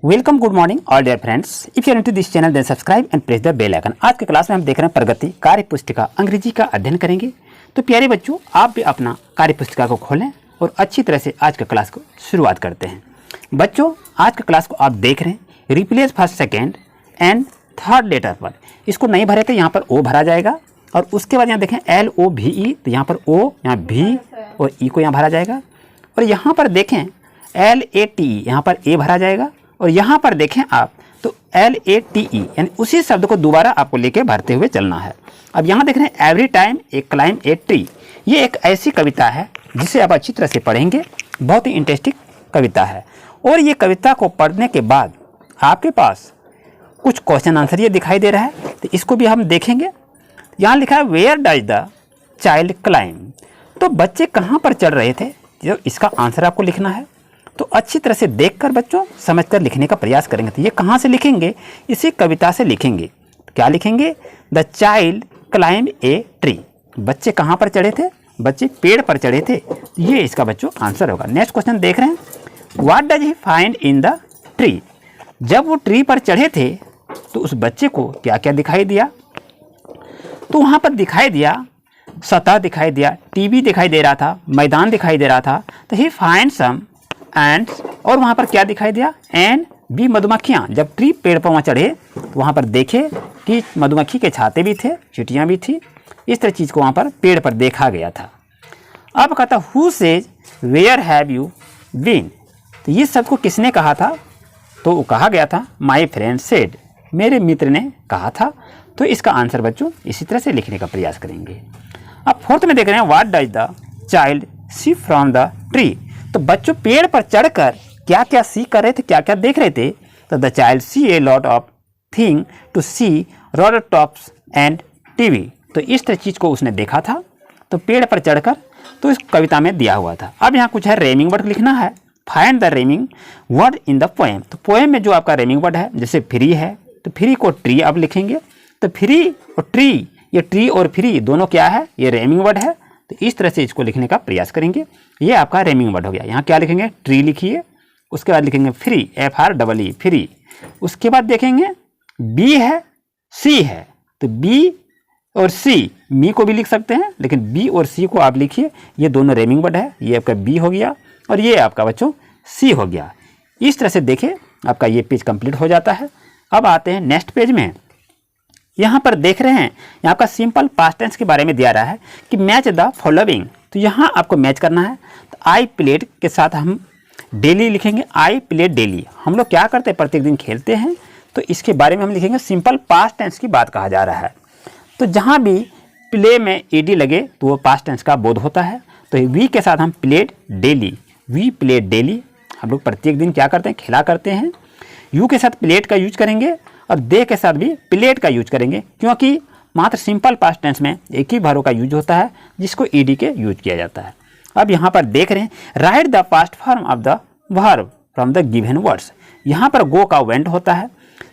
Welcome, good morning all dear friends. If you are into this channel then subscribe and press the bell icon. आज के class में हम देख रहे हैं प्रगति कार्य पुस्तिका अंग्रेजी का अध्ययन करेंगे। तो प्यारे बच्चों, आप भी अपना कार्य पुस्तिका को खोलें और अच्छी तरह से आज के क्लास को शुरुआत करते हैं। बच्चों, आज के क्लास को आप देख रहे हैं replace first second and third letter पर। इसको नहीं भरे थे, यहाँ पर ओ भरा जाएगा और उसके बाद यहाँ देखें LOVE, तो यहाँ पर ओ, यहाँ भी और ई को यहाँ भरा जाएगा। और यहाँ पर देखें LATE, यहाँ पर ए भरा जाएगा। और यहाँ पर देखें आप तो LATE, यानी उसी शब्द को दोबारा आपको लेके भरते हुए चलना है। अब यहाँ देख रहे हैं every time A climb a tree. ये एक ऐसी कविता है जिसे आप अच्छी तरह से पढ़ेंगे, बहुत ही इंटरेस्टिंग कविता है। और ये कविता को पढ़ने के बाद आपके पास कुछ क्वेश्चन आंसर ये दिखाई दे रहा है, तो इसको भी हम देखेंगे। यहाँ लिखा है where does the child climb, तो बच्चे कहाँ पर चढ़ रहे थे, जो इसका आंसर आपको लिखना है। तो अच्छी तरह से देखकर बच्चों समझकर लिखने का प्रयास करेंगे। तो ये कहाँ से लिखेंगे, इसी कविता से लिखेंगे। तो क्या लिखेंगे, the child climb a tree. बच्चे कहाँ पर चढ़े थे, बच्चे पेड़ पर चढ़े थे। तो ये इसका बच्चों आंसर होगा। नेक्स्ट क्वेश्चन देख रहे हैं, what does he find in the tree. जब वो ट्री पर चढ़े थे तो उस बच्चे को क्या क्या दिखाई दिया, तो वहाँ पर दिखाई दिया सतह दिखाई दिया, टीवी दिखाई दे रहा था, मैदान दिखाई दे रहा था। तो ही फाइंड सम एंड्स, और वहाँ पर क्या दिखाई दिया, एंड बी मधुमक्खियाँ। जब ट्री पेड़ पर वहाँ चढ़े तो वहाँ पर देखे कि मधुमक्खी के छाते भी थे, चींटियाँ भी थी। इस तरह चीज़ को वहाँ पर पेड़ पर देखा गया था। अब कहता who says where have you been, तो ये सबको किसने कहा था, तो वो कहा गया था माई फ्रेंड सेड, मेरे मित्र ने कहा था। तो इसका आंसर बच्चों इसी तरह से लिखने का प्रयास करेंगे। अब फोर्थ में देख रहे हैं, what does the child see from the tree. तो बच्चों पेड़ पर चढ़कर क्या क्या सी कर रहे थे, क्या क्या देख रहे थे। तो the child see a lot of thing to see road tops and TV. तो इस तरह चीज़ को उसने देखा था, तो पेड़ पर चढ़कर, तो इस कविता में दिया हुआ था। अब यहाँ कुछ है रेमिंग वर्ड लिखना है। Find the रेमिंग word in the poem. तो पोएम में जो आपका रेमिंग वर्ड है, जैसे फ्री है तो फ्री को ट्री आप लिखेंगे। तो फ्री और ट्री, ये ट्री और फ्री दोनों क्या है, ये रेमिंग वर्ड है। तो इस तरह से इसको लिखने का प्रयास करेंगे। ये आपका रेमिंग वर्ड हो गया। यहाँ क्या लिखेंगे, ट्री लिखिए, उसके बाद लिखेंगे फ्री, FREE फ्री। उसके बाद देखेंगे बी है सी है, तो बी और सी, मी को भी लिख सकते हैं, लेकिन बी और सी को आप लिखिए। ये दोनों रेमिंग वर्ड है। ये आपका बी हो गया और ये आपका बच्चों सी हो गया। इस तरह से देखें आपका ये पेज कंप्लीट हो जाता है। अब आते हैं नेक्स्ट पेज में। यहाँ पर देख रहे हैं, यहाँ का सिंपल पास्ट टेंस के बारे में दिया रहा है कि मैच द फॉलोइंग। तो यहाँ आपको मैच करना है। तो आई प्लेड के साथ हम डेली लिखेंगे, आई प्लेड डेली। हम लोग क्या करते हैं, प्रत्येक दिन खेलते हैं। तो इसके बारे में हम लिखेंगे, सिंपल पास्ट टेंस की बात कहा जा रहा है। तो जहाँ भी प्ले में ED लगे तो वो पास्ट टेंस का बोध होता है। तो वी के साथ हम played daily, we played daily. हम लोग प्रत्येक दिन क्या करते हैं, खेला करते हैं। यू के साथ प्लेट का यूज करेंगे और दे के साथ भी प्लेट का यूज करेंगे, क्योंकि मात्र सिंपल पास्ट टेंस में एक ही वर्ब का यूज होता है जिसको ED के यूज किया जाता है। अब यहाँ पर देख रहे हैं, right the past form of the verb from the given words. यहाँ पर गो का वेंट होता है,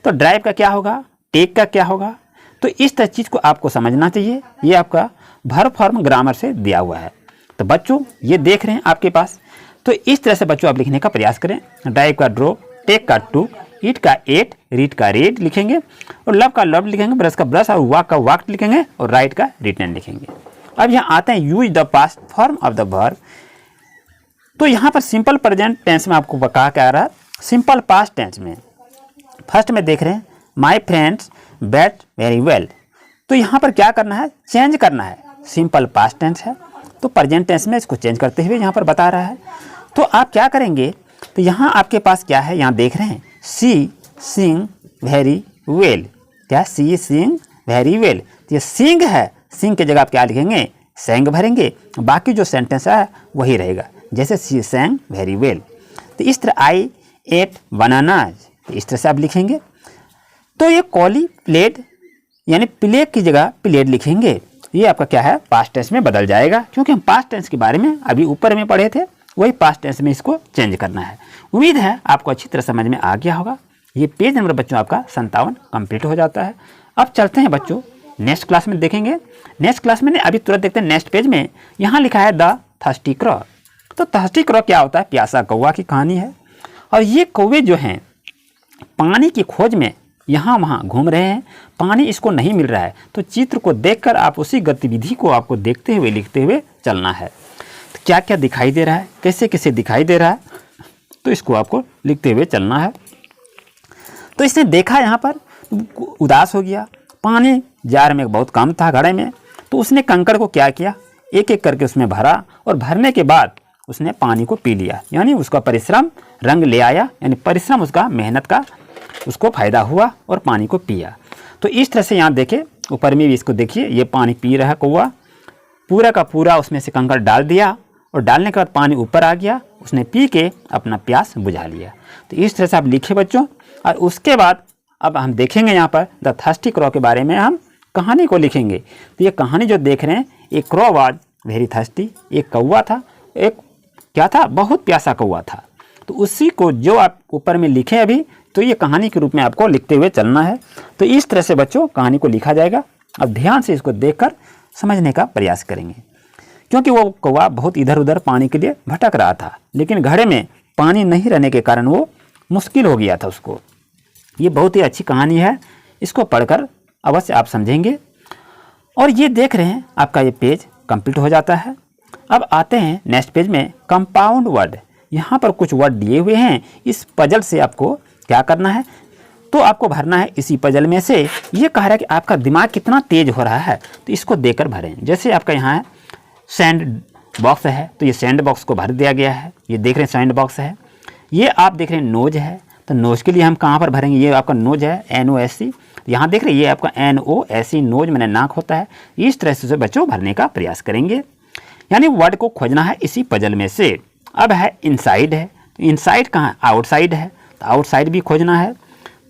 तो ड्राइव का क्या होगा, टेक का क्या होगा। तो इस तरह चीज़ को आपको समझना चाहिए। ये आपका वर्ब फॉर्म ग्रामर से दिया हुआ है। तो बच्चों ये देख रहे हैं आपके पास, तो इस तरह से बच्चों आप लिखने का प्रयास करें। ड्राइव का ड्रो, टेक का टू, ईट का एट, रीड का रेड लिखेंगे, और लव का लव लिखेंगे, ब्रश का ब्रश, और वाक का वाक लिखेंगे, और राइट का रिटर्न लिखेंगे। अब यहाँ आते हैं use the past form of the verb. तो यहाँ पर सिंपल प्रेजेंट टेंस में आपको कहा क्या रहा है, सिंपल पास्ट टेंस में फर्स्ट में देख रहे हैं, my friends bat very well. तो यहाँ पर क्या करना है, चेंज करना है। सिंपल पास्ट टेंस है तो प्रेजेंट टेंस में इसको चेंज करते हुए यहाँ पर बता रहा है। तो आप क्या करेंगे, तो यहाँ आपके पास क्या है, यहाँ देख रहे हैं, सी सिंग वेरी वेल। क्या, सी सिंग वेरी वेल। तो ये सिंग है, सिंग की जगह आप क्या लिखेंगे, सेंग भरेंगे। बाकी जो सेंटेंस है वही रहेगा, जैसे सी सेंग वेरी वेल। तो इस तरह आई एट बनानाज, इस तरह से आप लिखेंगे। तो ये कॉली प्लेड, यानी प्ले की जगह प्लेड लिखेंगे। ये आपका क्या है, पास्ट टेंस में बदल जाएगा, क्योंकि हम पास्ट टेंस के बारे में अभी ऊपर में पढ़े थे, वही पास्ट टेंस में इसको चेंज करना है। उम्मीद है आपको अच्छी तरह समझ में आ गया होगा। ये पेज नंबर बच्चों आपका 57 कंप्लीट हो जाता है। अब चलते हैं बच्चों नेक्स्ट क्लास में देखेंगे। नेक्स्ट क्लास में अभी तुरंत देखते हैं नेक्स्ट पेज में, यहाँ लिखा है द थर्स्टी क्रॉ। तो थर्स्टी क्रॉ क्या होता है, प्यासा कौवा की कहानी है। और ये कौवे जो हैं पानी की खोज में यहाँ वहाँ घूम रहे हैं, पानी इसको नहीं मिल रहा है, तो चित्र को देखकर आप उसी गतिविधि को आपको देखते हुए लिखते हुए चलना है। तो क्या क्या दिखाई दे रहा है, कैसे कैसे दिखाई दे रहा है, तो इसको आपको लिखते हुए चलना है। तो इसने देखा यहाँ पर उदास हो गया, पानी जार में बहुत कम था घड़े में, तो उसने कंकड़ को क्या किया, एक एक करके उसमें भरा और भरने के बाद उसने पानी को पी लिया, यानी उसका परिश्रम रंग ले आया, यानी परिश्रम उसका मेहनत का उसको फायदा हुआ और पानी को पिया। तो इस तरह से यहाँ देखे ऊपर में भी इसको देखिए, ये पानी पी रहा है कौवा, पूरा का पूरा उसमें से कंकड़ डाल दिया और डालने के बाद पानी ऊपर आ गया, उसने पी के अपना प्यास बुझा लिया। तो इस तरह से आप लिखे बच्चों। और उसके बाद अब हम देखेंगे यहाँ पर द थर्स्टी क्रॉ के बारे में हम कहानी को लिखेंगे। तो ये कहानी जो देख रहे हैं, एक क्रॉ वाज वेरी थर्स्टी, एक कौवा था, एक क्या था, बहुत प्यासा कौवा था। तो उसी को जो आप ऊपर में लिखें अभी, तो ये कहानी के रूप में आपको लिखते हुए चलना है। तो इस तरह से बच्चों कहानी को लिखा जाएगा। अब ध्यान से इसको देखकर समझने का प्रयास करेंगे, क्योंकि वो कौवा बहुत इधर उधर पानी के लिए भटक रहा था, लेकिन घड़े में पानी नहीं रहने के कारण वो मुश्किल हो गया था उसको। ये बहुत ही अच्छी कहानी है, इसको पढ़कर अवश्य आप समझेंगे। और ये देख रहे हैं आपका ये पेज कंप्लीट हो जाता है। अब आते हैं नेक्स्ट पेज में, कंपाउंड वर्ड। यहाँ पर कुछ वर्ड दिए हुए हैं, इस पजल से आपको क्या करना है, तो आपको भरना है इसी पजल में से। ये कह रहा है कि आपका दिमाग कितना तेज हो रहा है, तो इसको देकर भरें। जैसे आपका यहाँ है सैंड बॉक्स है, तो ये सैंड बॉक्स को भर दिया गया है, ये देख रहे हैं सैंड बॉक्स है। ये आप देख रहे हैं नोज है, तो नोज के लिए हम कहाँ पर भरेंगे, ये आपका नोज है NOSC। यहाँ देख रहे हैं ये आपका NOSC, नोज मैंने नाक होता है। इस तरह से बच्चों भरने का प्रयास करेंगे, यानी वर्ड को खोजना है इसी पजल में से। अब है इनसाइड है, तो इनसाइड कहाँ है, आउटसाइड है, तो आउटसाइड भी खोजना है।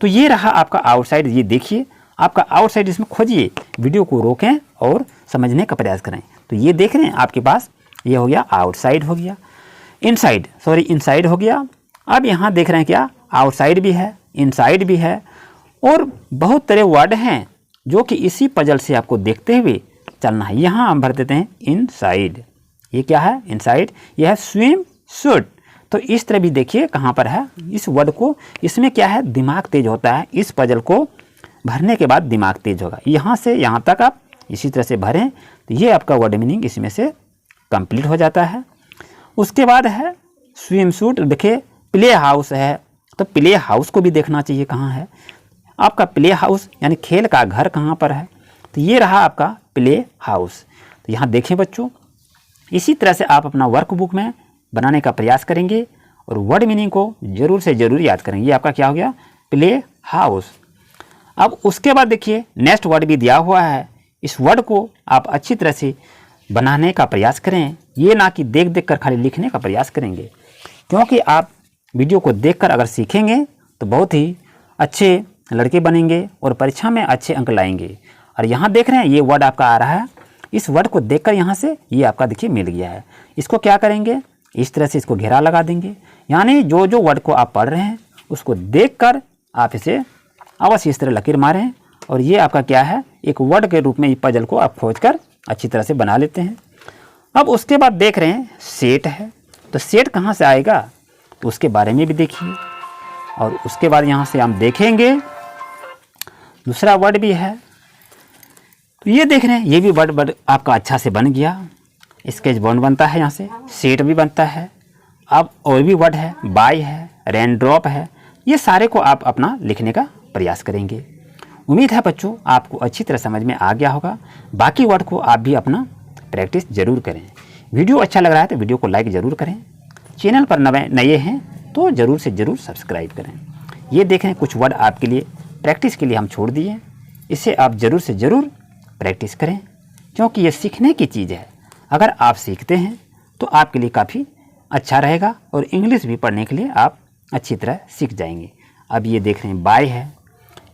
तो ये रहा आपका आउटसाइड, ये देखिए आपका आउटसाइड, इसमें खोजिए, वीडियो को रोकें और समझने का प्रयास करें। तो ये देख रहे हैं आपके पास ये हो गया आउटसाइड, हो गया इनसाइड, सॉरी इनसाइड हो गया। अब यहाँ देख रहे हैं क्या, आउटसाइड भी है, इनसाइड भी है, और बहुत तरह वर्ड हैं जो कि इसी पजल से आपको देखते हुए चलना है। यहाँ हम भर देते हैं इनसाइड, ये क्या है इनसाइड, यह है स्विम सूट। तो इस तरह भी देखिए कहाँ पर है इस वर्ड को, इसमें क्या है दिमाग तेज होता है, इस पजल को भरने के बाद दिमाग तेज होगा। यहाँ से यहाँ तक आप इसी तरह से भरें, तो ये आपका वर्ड मीनिंग इसमें से कंप्लीट हो जाता है। उसके बाद है स्विम सूट, देखिए प्ले हाउस है, तो प्ले हाउस को भी देखना चाहिए कहाँ है आपका प्ले हाउस, यानी खेल का घर कहाँ पर है, तो ये रहा आपका प्ले हाउस। तो यहाँ देखें बच्चों, इसी तरह से आप अपना वर्कबुक में बनाने का प्रयास करेंगे और वर्ड मीनिंग को जरूर से जरूर याद करेंगे। ये आपका क्या हो गया, प्ले हाउस। अब उसके बाद देखिए नेक्स्ट वर्ड भी दिया हुआ है, इस वर्ड को आप अच्छी तरह से बनाने का प्रयास करें, ये ना कि देख देख कर खाली लिखने का प्रयास करेंगे, क्योंकि आप वीडियो को देखकर अगर सीखेंगे तो बहुत ही अच्छे लड़के बनेंगे और परीक्षा में अच्छे अंक लाएंगे। और यहाँ देख रहे हैं ये वर्ड आपका आ रहा है, इस वर्ड को देखकर यहाँ से ये आपका देखिए मिल गया है। इसको क्या करेंगे, इस तरह से इसको घेरा लगा देंगे, यानी जो जो वर्ड को आप पढ़ रहे हैं उसको देखकर आप इसे अवश्य इस तरह लकीर मारें, और ये आपका क्या है एक वर्ड के रूप में ये पजल को आप खोज कर अच्छी तरह से बना लेते हैं। अब उसके बाद देख रहे हैं सेट है, तो सेट कहाँ से आएगा, तो उसके बारे में भी देखिए। और उसके बाद यहाँ से हम देखेंगे दूसरा वर्ड भी है, तो ये देख रहे हैं ये भी वर्ड आपका अच्छा से बन गया, स्केच बोर्ड बनता है, यहाँ से सेट भी बनता है। अब और भी वर्ड है, बाय है, रेन ड्रॉप है, ये सारे को आप अपना लिखने का प्रयास करेंगे। उम्मीद है बच्चों आपको अच्छी तरह समझ में आ गया होगा। बाकी वर्ड को आप भी अपना प्रैक्टिस जरूर करें। वीडियो अच्छा लग रहा है तो वीडियो को लाइक ज़रूर करें, चैनल पर नए हैं तो ज़रूर से ज़रूर सब्सक्राइब करें। ये देखें कुछ वर्ड आपके लिए प्रैक्टिस के लिए हम छोड़ दिए, इसे आप ज़रूर से ज़रूर प्रैक्टिस करें, क्योंकि ये सीखने की चीज़ है। अगर आप सीखते हैं तो आपके लिए काफ़ी अच्छा रहेगा और इंग्लिश भी पढ़ने के लिए आप अच्छी तरह सीख जाएंगे। अब ये देख रहे हैं बाय है,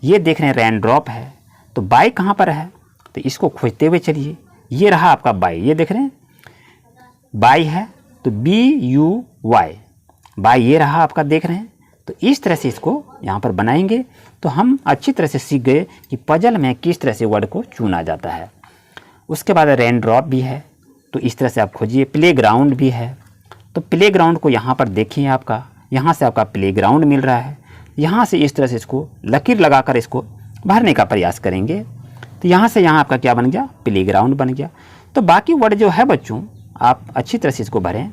ये देख रहे हैं रेन ड्रॉप है, तो बाय कहाँ पर है, तो इसको खोजते हुए चलिए। ये रहा आपका बाय, ये देख रहे हैं बाय है, तो BUY बाय, ये रहा आपका देख रहे हैं। तो इस तरह से इसको यहाँ पर बनाएंगे तो हम अच्छी तरह से सीख गए कि पजल में किस तरह से वर्ड को चुना जाता है। उसके बाद रेन ड्रॉप भी है, तो इस तरह से आप खोजिए। प्ले ग्राउंड भी है, तो प्ले ग्राउंड को यहाँ पर देखिए, आपका यहाँ से आपका प्ले ग्राउंड मिल रहा है, यहाँ से इस तरह से इसको लकीर लगाकर इसको भरने का प्रयास करेंगे। तो यहाँ से यहाँ आपका क्या बन गया, प्लेग्राउंड बन गया। तो बाकी वर्ड जो है बच्चों आप अच्छी तरह से इसको भरें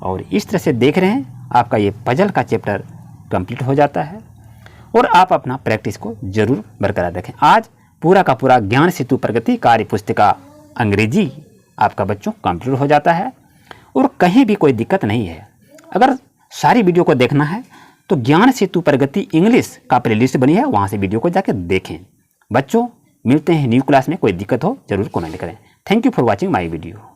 और इस तरह से देख रहे हैं आपका ये पजल का चैप्टर कंप्लीट हो जाता है और आप अपना प्रैक्टिस को जरूर बरकरार रखें। आज पूरा का पूरा ज्ञान सेतु प्रगति कार्य पुस्तिका अंग्रेजी आपका बच्चों कंप्लीट हो जाता है और कहीं भी कोई दिक्कत नहीं है। अगर सारी वीडियो को देखना है तो ज्ञान सेतु प्रगति इंग्लिश का प्लेलिस्ट बनी है, वहाँ से वीडियो को जाकर देखें। बच्चों मिलते हैं न्यू क्लास में, कोई दिक्कत हो जरूर कमेंट करें। Thank you for watching my video.